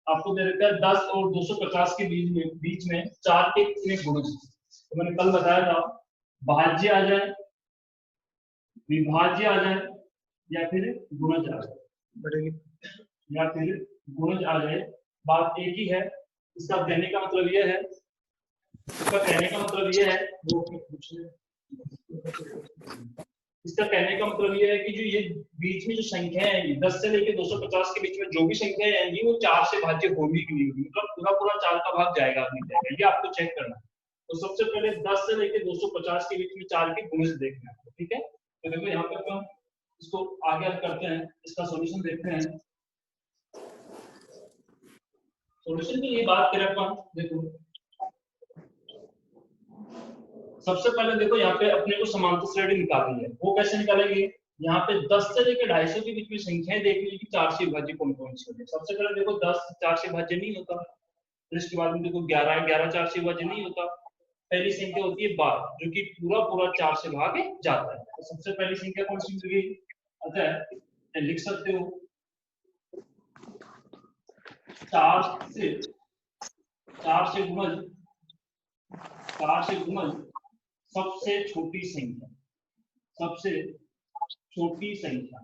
आपको दे रखा है 10 और 250 के बीच में 4 के कितने गुणज। तो मैंने कल बताया था भाज्य आ जाए, विभाज्य आ जाए, या फिर गुणज आ जाए, या फिर गुणज आ जाए, बात एक ही है। इसका कहने का मतलब यह है, इसका कहने का मतलब यह है इसका कहने का मतलब यह है कि जो ये बीच में जो संख्याएं आएंगी 10 से लेकर 250 के बीच में जो भी संख्याएं आएंगी वो 4 से भाज्य होगी कि नहीं होगी, मतलब पूरा पूरा 4 का भाग जाएगा नहीं जाएगा, ये आपको चेक करना है। तो सबसे पहले 10 से लेकर 250 के बीच में 4 के गुणज देखना है, ठीक है। तो देखो यहाँ पे हम इसको आगे हल करते हैं, इसका सॉल्यूशन देखते हैं। सॉल्यूशन की ये बात करें अपन, देखो सबसे पहले देखो यहाँ पे अपने को समांतर श्रेणी निकालनी है। वो कैसे निकालेंगे, यहाँ पे 10 से लेकर 250 के बीच में संख्याएं देख लीजिए कि 4 से विभाज्य कौन कौन सी होगी। सबसे पहले देखो 10 4 से विभाज्य नहीं होता, फिर इसके बाद में देखो 11 11 4 से विभाज्य नहीं होता। पहली संख्या होती है 12 जो कि पूरा पूरा 4 से भागे जाता है। तो सबसे पहली संख्या कौन सी होगी, अतः लिख सकते हो 4 से गुणज सबसे छोटी संख्या, सबसे छोटी संख्या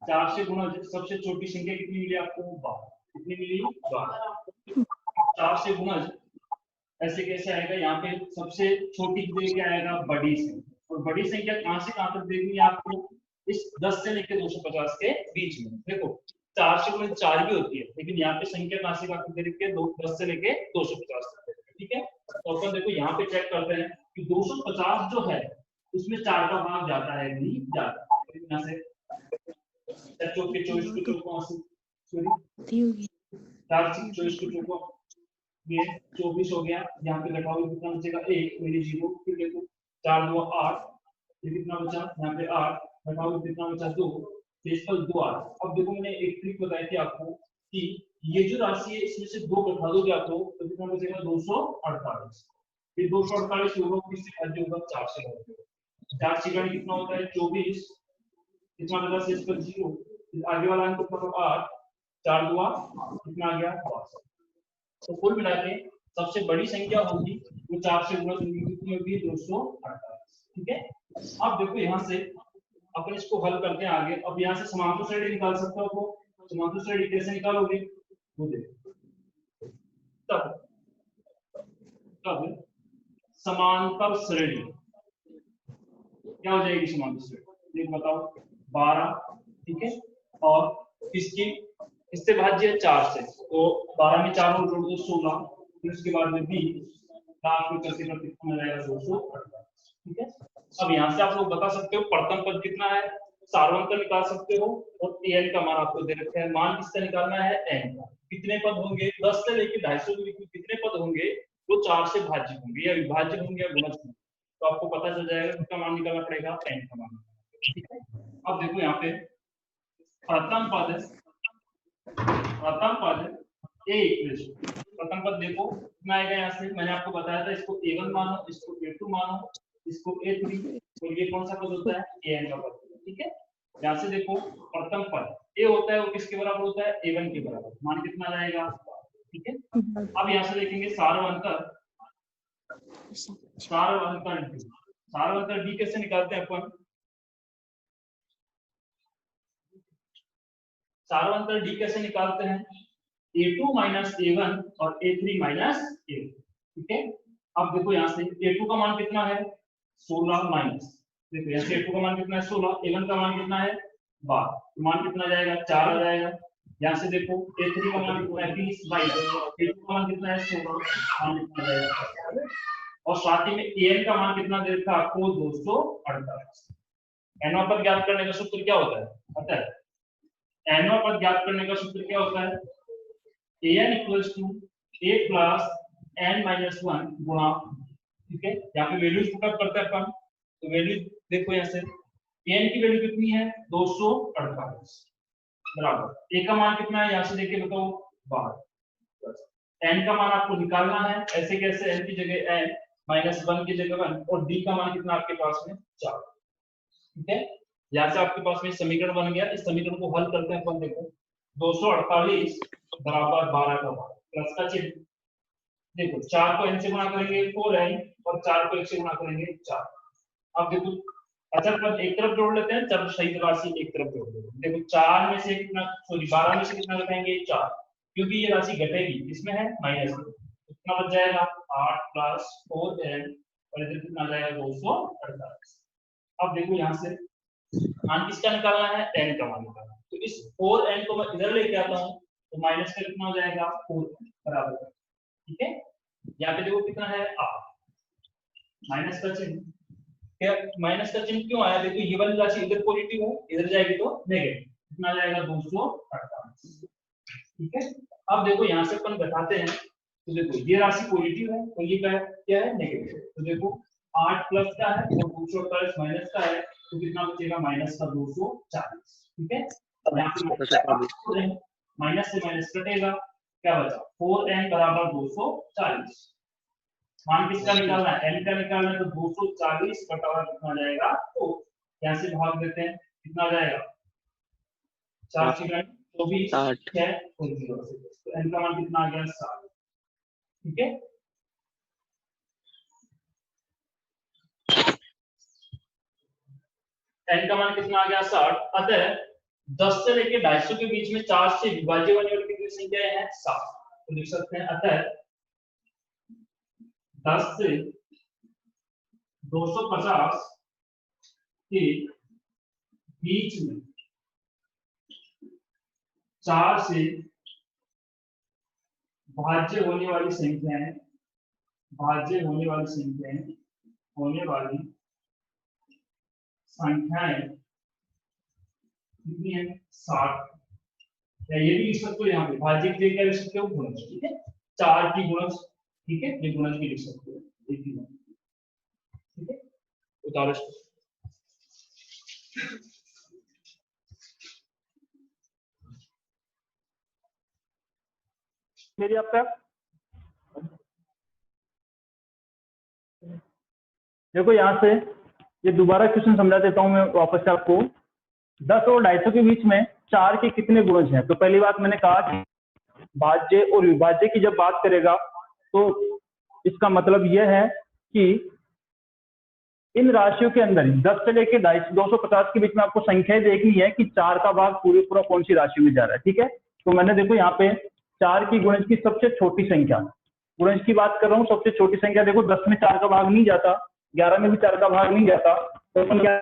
4 से गुणज सबसे छोटी संख्या कितनी मिली आपको, 12। कितनी मिली, 12। 4 से गुणज ऐसे कैसे आएगा, यहाँ पे सबसे छोटी कितनी क्या आएगा, बड़ी संख्या। और बड़ी संख्या कहां से कहां तक देखनी है आपको, इस 10 से लेकर 250 के बीच में। देखो 4 से गुणज 4 भी होती है, लेकिन यहाँ पे संख्या कहां से कहां तक दे रखी है, 10 से लेकर 250 तक, ठीक है। तो अपन देखो यहाँ पे चेक करते हैं कि 250 जो है उसमें 4 का भाग जाता है, नहीं जाता। यहाँ से 24 को चौको 24 को चौको ये 24 हो गया। यहाँ पे घटाओ कितना बचेगा, 1 मेरी 0। फिर देखो 4 2 8, ये कितना बचा, यहाँ पे 8 घटाओ कितना बचा, 2। शेष पर 2 8। अब देखो मैंने एक ट्रिक बताई थी आपको कि ये जो राशि है इसमें से 2 घटा दोगे आप तो कितना बचेगा, 248। फिर 248 होगा किससे भाज्य होगा, 4 से भाज्य होगा। 4 से गण कितना होता है, 24। कितना बचा, शेष पर 0। फिर आगे वाला अंक मतलब 8 4 2 कितना आ गया, 12। तो कुल मिला के सबसे बड़ी संख्या होगी वो 4 से गुणा होगी, कितनी होगी, 248, ठीक है। अब देखो यहाँ से अपन इसको हल करते हैं आगे। अब यहाँ से समांतर श्रेणी निकाल सकते हो, तो समांतर श्रेणी कैसे निकालोगे, वो देखो। तब समांतर श्रेणी क्या हो जाएगी, समांतर श्रेणी देख बताओ 12, ठीक है। और इसकी इससे भाज्य है 4 से, तो 12 में 4 और जोड़ दो 16। फिर उसके बाद में 20, लास्ट में करके कितना रहेगा, 248, ठीक है। अब यहाँ से आप लोग बता सकते हो प्रथम पद कितना है, सार्वंतर निकाल सकते हो। और एन का मान आपको दे रखा है, मान किससे निकालना है, एन का। कितने पद होंगे, 10 से लेकर 250 के बीच में कितने पद होंगे, वो 4 से भाज्य होंगे या विभाज्य होंगे या गुणज होंगे। तो आपको पता चल जाएगा किसका मान निकालना पड़ेगा, एन का मान, ठीक है। अब देखो यहाँ पे प्रथम पद ए इक्वेशन, प्रथम पद देखो कितना आएगा। यहाँ से मैंने आपको बताया था इसको a1 मानो, इसको a2 मानो, इसको a3, और ये कौन सा पद होता है, an का पद, ठीक है। यहाँ से देखो प्रथम पद a होता है वो किसके बराबर होता है, a1 के बराबर। मान कितना जाएगा, ठीक है। अब यहाँ से देखेंगे सार्वंतर d कैसे निकालते हैं अपन, सार्वंतर d कैसे निकालते हैं, a2 माइनस a1 और a3 माइनस a1, ठीक है। अब देखो यहाँ से a2 का मान कितना है, 16 माइनस, देखो यहाँ से a2 का मान कितना है, 16, a1 का मान कितना है, 12, तो मान कितना जाएगा, 4 आ जाएगा। यहाँ से देखो a3 का मान कितना है, 20 माइनस a2 का मान कितना है, 16, मान कितना जाएगा। और साथ ही में an का मान कितना दे रखा आपको, 248। nवां पद ज्ञात करने का सूत्र क्या होता है, पता है, nवां पद ज्ञात करने का सूत्र क्या होता है, an equals to a plus n minus 1 गुणा, ठीक है। यहाँ पे वैल्यूज पुटअप करते हैं अपन, तो वैल्यू देखो यहाँ से n की वैल्यू कितनी है, 248 बराबर a का मान कितना है, यहाँ से देख के बताओ 12। n का मान आपको निकालना है, ऐसे कैसे, n की जगह n माइनस 1 की जगह 1, और d का मान कितना आपके पास में 4, ठीक है। यहाँ से आपके पास में समीकरण बन गया। इस समीकरण को हल करते हैं अपन, देखो 248 बराबर 12 का भाग प्लस का चिन्ह। देखो 4 को n से गुणा करेंगे 4n और 4 को 1 से गुणा करेंगे 4। अब देखो अचर पद एक तरफ जोड़ लेते हैं, चर सहित राशि एक तरफ जोड़ देते हैं। देखो 4 में से कितना, सॉरी 12 में से कितना घटाएंगे 4, क्योंकि ये राशि घटेगी इसमें है माइनस में, कितना बच जाएगा 8 प्लस 4n और इधर कितना आ जाएगा 248। अब देखो यहाँ से मान किसका निकालना है, n का मान निकालना है। तो इस 4n को मैं इधर लेके आता हूँ तो माइनस का कितना हो जाएगा 4n बराबर, ठीक है। यहाँ पे देखो कितना है 8, माइनस का चिन्ह, क्या माइनस का चिन्ह क्यों आया, देखो ये वाली राशि इधर पॉजिटिव है, इधर जाएगी तो नेगेटिव, कितना आ जाएगा 248, ठीक है। अब देखो यहाँ से अपन बताते हैं, तो देखो ये राशि पॉजिटिव है और ये क्या है नेगेटिव, तो देखो 8 प्लस का है और 248 माइनस का है, तो कितना बचेगा माइनस का 240, ठीक है। माइनस से माइनस कटेगा, क्या बचा 4n बराबर 240। मान किसका निकालना है, n का निकालना है, तो 240 बटा कितना जाएगा, तो यहाँ से भाग देते हैं, कितना आ जाएगा 4 6 24 6 और 0, तो n का मान कितना आ गया 60, ठीक है। n का मान कितना आ गया 60, अतः 10 से लेकर 250 के बीच में 4 से विभाज्य होने वाली कितनी संख्याएं हैं 7, तो लिख सकते हैं अतः 10 से 250 के बीच में 4 से भाज्य होने वाली संख्याएं, भाज्य होने वाली संख्याएं कितनी है 60, या ये भी लिख सकते हो, यहाँ पे भाज्य की जगह लिख सकते हो गुणज, ठीक है, 4 की गुणज, ठीक है, ये गुणज भी लिख सकते हो, एक ही गुणज, ठीक है। उतारो मेरी आपका, देखो यहाँ से ये दोबारा क्वेश्चन समझा देता हूँ मैं वापस से आपको। 10 और 250 के बीच में 4 के कितने गुणज हैं, तो पहली बात मैंने कहा कि भाज्य और विभाज्य की जब बात करेगा तो इसका मतलब यह है कि इन राशियों के अंदर 10 से लेकर 250 के बीच में आपको संख्याएं देखनी है कि 4 का भाग पूरे पूरा कौन सी राशि में जा रहा है, ठीक है। तो मैंने देखो यहाँ पे 4 की गुणज की सबसे छोटी संख्या, गुणज की बात कर रहा हूँ, सबसे छोटी संख्या देखो 10 में 4 का भाग नहीं जाता, 11 में भी 4 का भाग नहीं जाता, तो अपन क्या,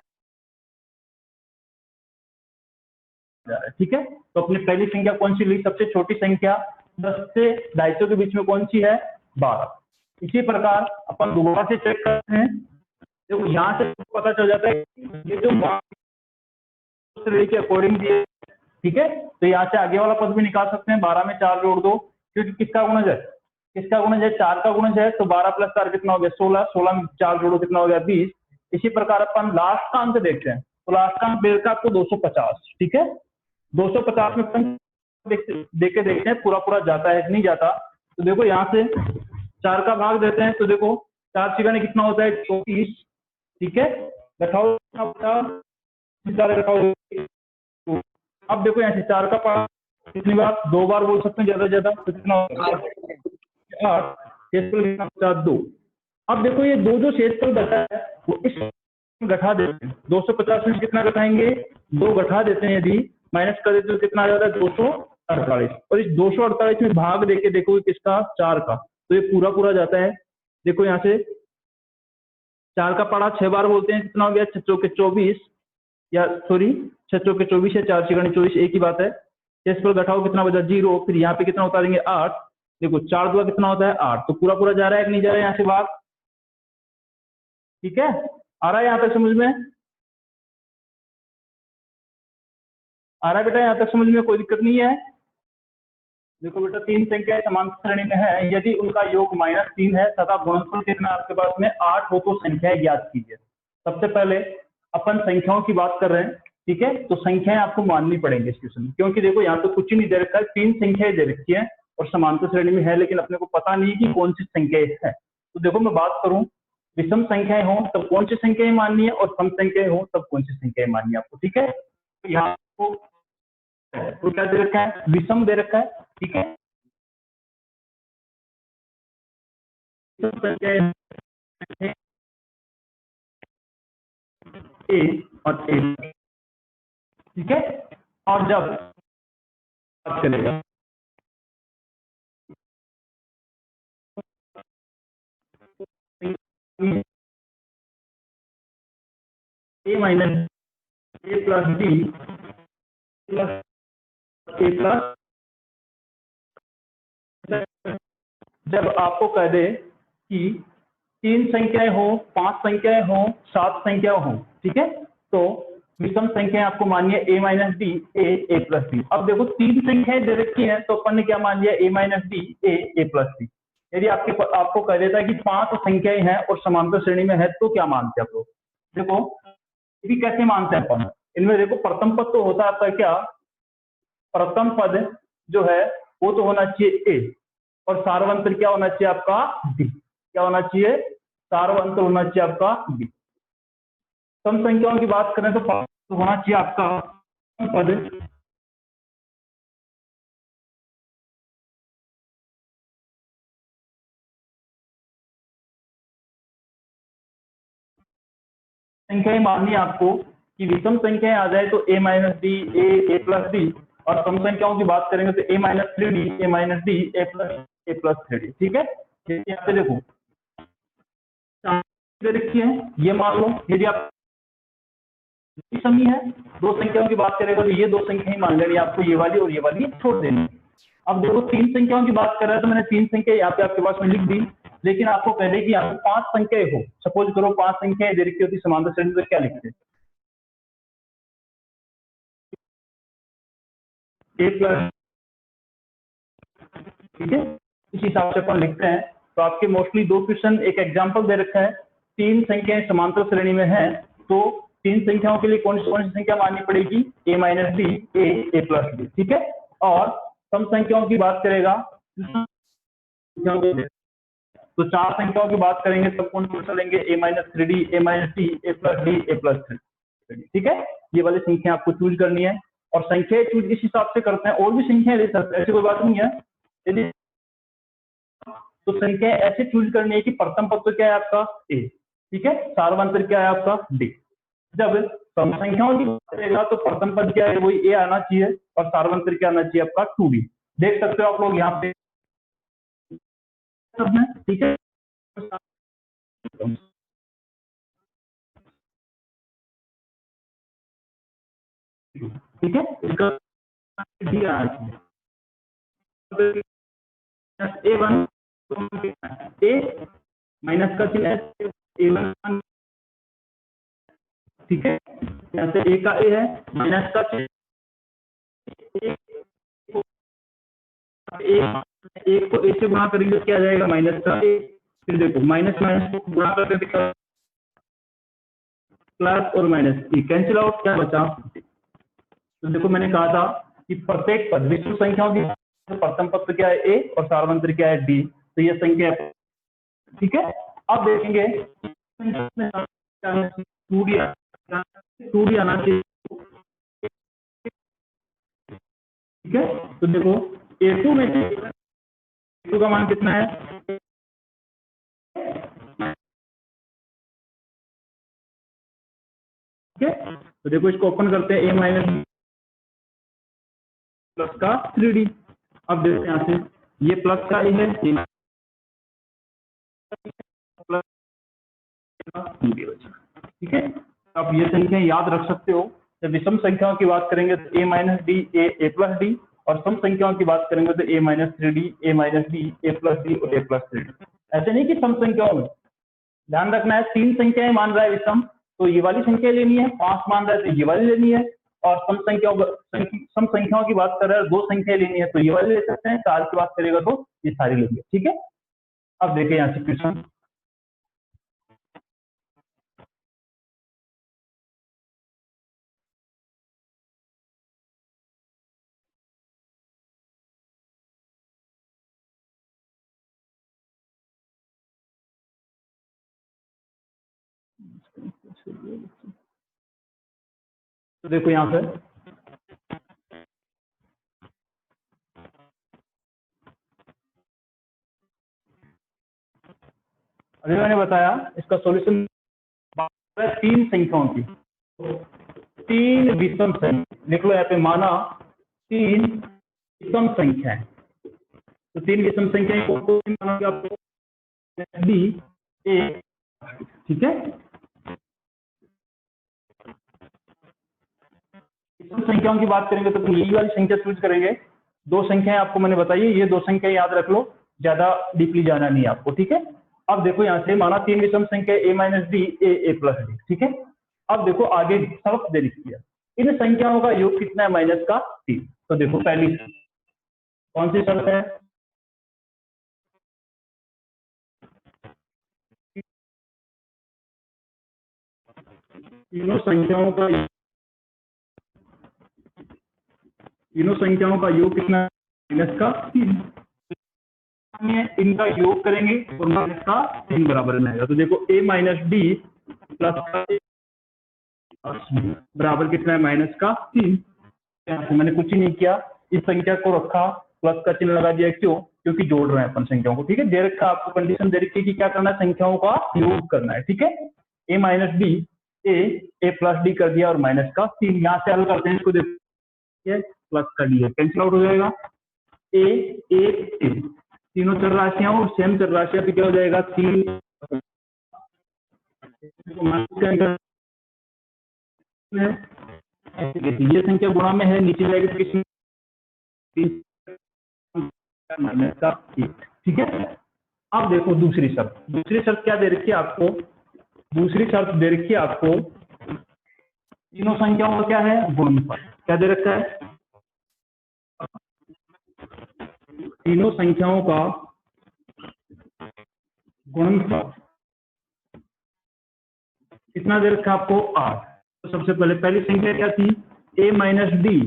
ठीक है। तो अपनी पहली संख्या कौन सी ली, सबसे छोटी संख्या 10 से 250 के बीच में कौन सी है 12। इसी प्रकार अपन दोबारा से चेक करते हैं, देखो यहाँ से पता चल जाता है ये जो के अकॉर्डिंग दिए, ठीक है। तो यहाँ से आगे वाला पद भी निकाल सकते हैं, 12 में 4 जोड़ दो, क्योंकि किसका गुणज है, किसका गुणज है 4 का गुणज है, तो 12 प्लस 4 कितना हो गया 16, 16 में 4 जोड़ो कितना हो गया 20। इसी प्रकार अपन लास्ट का अंक देखते हैं, तो लास्ट का अंक मिलता है आपको 250, ठीक है। 250 में अपन देख के देखते हैं पूरा पूरा जाता है नहीं जाता, तो देखो यहाँ से 4 का भाग देते हैं, तो देखो 4 छिगाने कितना होता है 24, ठीक है। घटाओ, अब देखो यहाँ से 4 का पाठ कितनी बार, 2 बार बोल सकते हैं ज्यादा ज्यादा, तो कितना होगा 8, 2। अब देखो ये 2 जो शेषफल बचा है वो इस घटा देते हैं, 250 में कितना घटाएंगे 2 घटा देते हैं, यदि माइनस कर देते तो कितना आ जाता है 248, और इस 248 में भाग देके देखो किसका 4 का, तो ये पूरा पूरा जाता है। देखो यहाँ से 4 का पारा 6 बार बोलते हैं, कितना हो गया 6 चौके 24, या सॉरी 6 चौके 24 है, 4 छिगाने 24 एक ही बात है। शेषफल घटाओ कितना बचा 0, फिर यहाँ पे कितना उतारेंगे 8, देखो 4 दूसरा कितना होता है 8, तो पूरा पूरा जा रहा है कि नहीं जा रहा है यहाँ से भाग, ठीक है। आ रहा है यहाँ तक समझ में, आ रहा है बेटा यहाँ तक समझ में, कोई दिक्कत नहीं है। देखो बेटा 3 संख्याएं समान श्रेणी में है, यदि उनका योग -3 है तथा गुणनफल कितना आपके पास में 8 हो तो संख्याएं ज्ञात कीजिए। सबसे पहले अपन संख्याओं की बात कर रहे हैं, ठीक है, तो संख्याएं आपको माननी पड़ेंगी इस क्वेश्चन में, क्योंकि देखो यहाँ तो कुछ ही नहीं दे रखा है, 3 संख्याएं दे रखी है और समांतर श्रेणी में है, लेकिन अपने को पता नहीं कि कौन सी संख्याएं है। तो देखो मैं बात करूं, विषम संख्याएं हो तब कौन सी संख्याएं माननी है और सम संख्याएं हो तब कौन सी संख्याएं माननी है आपको, ठीक है। तो यहाँ तो क्या दे रखा है, विषम दे रखा है, ठीक है, संख्या ए और ए, ठीक है। और जब बात करेगा ए माइनस ए प्लस बी प्लस ए प्लस, जब आपको कह दे कि 3 संख्याएं हो, 5 संख्याएं हो, 7 संख्याएं हो, ठीक है, तो विषम संख्याएं आपको मानिए ए माइनस बी ए प्लस बी। अब देखो 3 संख्याएं दे रखी हैं तो अपन ने क्या मान लिया, ए माइनस बी ए प्लस बी। यदि आपको कह देता है कि 5 संख्याएं हैं और समांतर श्रेणी में है तो क्या मानते हैं आप लोग? देखो भी कैसे मानते हैं अपन, इनमें देखो प्रथम पद तो होता है आपका क्या, प्रथम पद जो है वो तो होना चाहिए ए, और सार्वंत्र क्या होना चाहिए आपका डी। क्या होना चाहिए, सार्वंत्र होना चाहिए आपका डी। सम संख्याओं की बात करें तो होना चाहिए आपका पद संख्याएं माननी है आपको कि विषम संख्याएं आ जाए तो A minus D A plus D, और सम संख्याओं की बात करेंगे तो A minus 3d A minus D A plus 3d। ठीक है, यहाँ पे देखो देखिए ये मान लो यदि आप समी है, 2 संख्याओं की बात करेगा तो ये 2 संख्या ही मान लेनी आपको, ये वाली और ये वाली छोड़ देनी। अब देखो 3 संख्याओं की बात कर रहा है तो मैंने 3 संख्या यहाँ पे आपके पास में लिख दी, लेकिन आपको कह दे कि यहाँ पे 5 संख्याएं हो, सपोज करो 5 संख्याएं दे रखी होती समांतर श्रेणी में, क्या लिखते हैं ए प्लस, ठीक है, इस हिसाब से अपन लिखते हैं। तो आपके मोस्टली 2 क्वेश्चन एक एग्जाम्पल दे रखा है, 3 संख्याएं समांतर श्रेणी में है तो 3 संख्याओं के लिए कौन सी संख्या माननी पड़ेगी, ए माइनस बी ए प्लस बी। ठीक है, और सम संख्याओं की बात करेगा तो 4 संख्याओं की बात करेंगे तब कौन सा लेंगे, A minus 3d A minus D A plus D A plus 3। ठीक है, ये वाली संख्या आपको चूज करनी है, और संख्या चूज इस हिसाब से करते हैं, और भी संख्या दे सकते हैं, ऐसी कोई बात नहीं है। यदि तो संख्या ऐसे चूज करनी है कि प्रथम पद तो क्या है आपका ए, ठीक है, सार्वंत्र क्या है आपका डी। जब सम संख्याओं की बात करेगा तो प्रथम पद क्या है, वही ए आना चाहिए, और सार्वंत्र क्या आना चाहिए आपका 2d। देख सकते हो आप लोग यहाँ पे सब में, ठीक है, ठीक है, इसका डी आना चाहिए, ए वन ए माइनस का चिन्ह ए वन, ठीक है, यहाँ से ए का ए है, माइनस का एक को ए से गुणा करेंगे क्या जाएगा, माइनस का ए, फिर देखो माइनस माइनस को गुणा करके दिखा प्लस और माइनस कैंसिल आउट, क्या बचा। तो देखो मैंने कहा था कि प्रत्येक पद विषम संख्याओं की प्रथम पद क्या है ए और सार्वंत्र क्या है डी, तो ये संख्या, ठीक है। अब देखेंगे 2d आना चाहिए, ठीक है। तो देखो a2 में से a2 का मान कितना है, ठीक है। तो देखो इसको ओपन करते हैं, a माइनस प्लस का 3d। अब देखो यहाँ से ये प्लस का है, ठीक है। आप ये संख्या याद रख सकते हो। जब विषम संख्याओं की बात करेंगे तो A minus D A plus D, और सम संख्याओं की बात करेंगे तो A minus 3d A minus D A plus D और ए प्लस 3d। ऐसे नहीं कि सम संख्याओं में, ध्यान रखना है 3 संख्याएं मान रहा है विषम तो ये वाली संख्या लेनी है, 5 मान रहा है तो ये वाली लेनी है, और सम संख्याओं की बात कर रहा है 2 संख्या लेनी है तो ये वाली ले सकते हैं, 4 की बात करेगा तो ये सारी लेंगे, ठीक है। अब देखिए यहाँ से क्वेश्चन, तो देखो यहाँ पे अभी मैंने बताया इसका सॉल्यूशन 3 संख्याओं की, 3 विषम संख्या लिख लो यहाँ पे, माना 3 विषम संख्या है। तो 3 विषम संख्याएं कौन-कौन सी मानोगे आपको? बी, ए, ठीक है। विषम संख्याओं की बात करेंगे तो यही वाली संख्या चूज करेंगे। 2 संख्याएं आपको मैंने बताई है, ये 2 संख्याएं याद रख लो, ज्यादा डीपली जाना नहीं आपको, ठीक है। अब देखो यहाँ से माना 3 विषम संख्या ए minus D, A plus D, ठीक है। अब देखो आगे शर्त दे रखी है, इन संख्याओं का योग कितना है? माइनस का 3। तो देखो पहली कौन सी शर्त है? तीनों संख्याओं का योग कितना है? माइनस का 3। इनका योग करेंगे और माइनस का 3 बराबर में आएगा। तो देखो a माइनस डी प्लस बराबर कितना है? माइनस का 3। मैंने कुछ ही नहीं किया, इस संख्या को रखा, प्लस का चिन्ह लगा दिया। क्यों? क्योंकि जोड़ रहे हैं अपन संख्याओं को, ठीक है। दे रखा आपको कंडीशन दे रखी है कि क्या करना है? संख्याओं का योग करना है, ठीक है। a minus D, A plus D कर दिया और माइनस का 3। यहाँ से हल करते हैं इसको, देखिए प्लस का डी है, कैंसिल आउट हो जाएगा। a तीनों चर राशियां और सेम चर राशियां तो क्या हो जाएगा? 3। ये संख्या गुणा में है, नीचे जाएगी तो किसी माइनस का 1, ठीक है। अब देखो दूसरी शर्त, क्या दे रखी है आपको? दूसरी शर्त दे रखी है आपको, तीनों संख्याओं का क्या है? गुणनफल। क्या दे रखा है? तीनों संख्याओं का गुणनफल कितना दे रखा है आपको? 8। तो सबसे पहली संख्या क्या थी? a माइनस डी,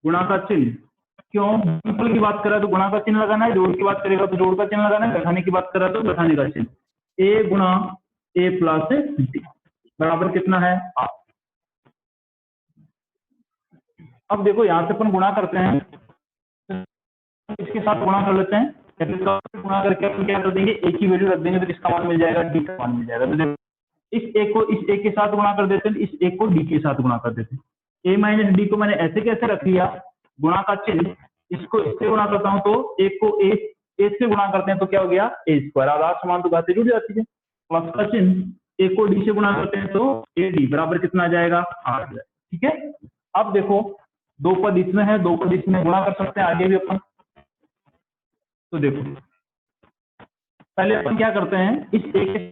गुणा का चिन्ह। क्यों? गुणनफल की बात करा तो गुणा का चिन्ह लगाना है, जोड़ की बात करेगा तो जोड़ का चिन्ह लगाना है, घटाने की बात करा तो घटाने का चिन्ह। a गुणा a प्लस डी बराबर कितना है? 8। अब देखो यहाँ से अपन गुणा करते हैं, इसके साथ गुणा कर लेते हैं, गुणा करके अपन क्या कर देंगे? a की वैल्यू रख देंगे तो किसका मान मिल जाएगा? d का मान मिल जाएगा। तो देखो इस एक को इस एक के साथ गुणा कर देते हैं, इस एक को डी के साथ गुणा कर देते हैं। a माइनस डी को मैंने ऐसे कैसे रख लिया? गुणा का चिन्ह, इसको इससे गुणा करता हूं तो एक को a से गुणा करते हैं तो क्या हो गया? a square. आधार समान तो घाते जुड़ जाती है। प्लस का चिन्ह, a को d से गुणा करते हैं तो ad बराबर कितना आ जाएगा? 8, ठीक है। अब देखो 2 पद इसमें है, 2 पद इसमें, गुणा कर सकते हैं आगे भी अपन। तो देखो पहले अपन क्या करते हैं? इस एक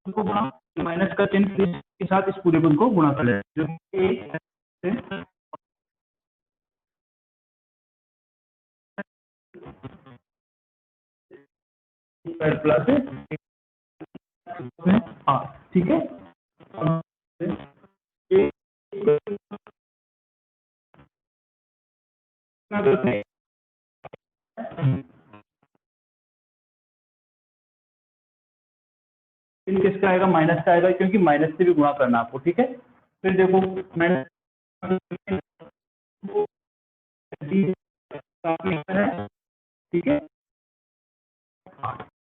को गुणा, माइनस का चिन्ह के साथ इस पूरे पद को गुणा कर लेते हैं, प्लस ठीक है। किसका आएगा? माइनस का आएगा, क्योंकि माइनस से भी गुणा करना आपको, ठीक है। फिर देखो माइनस, ठीक है।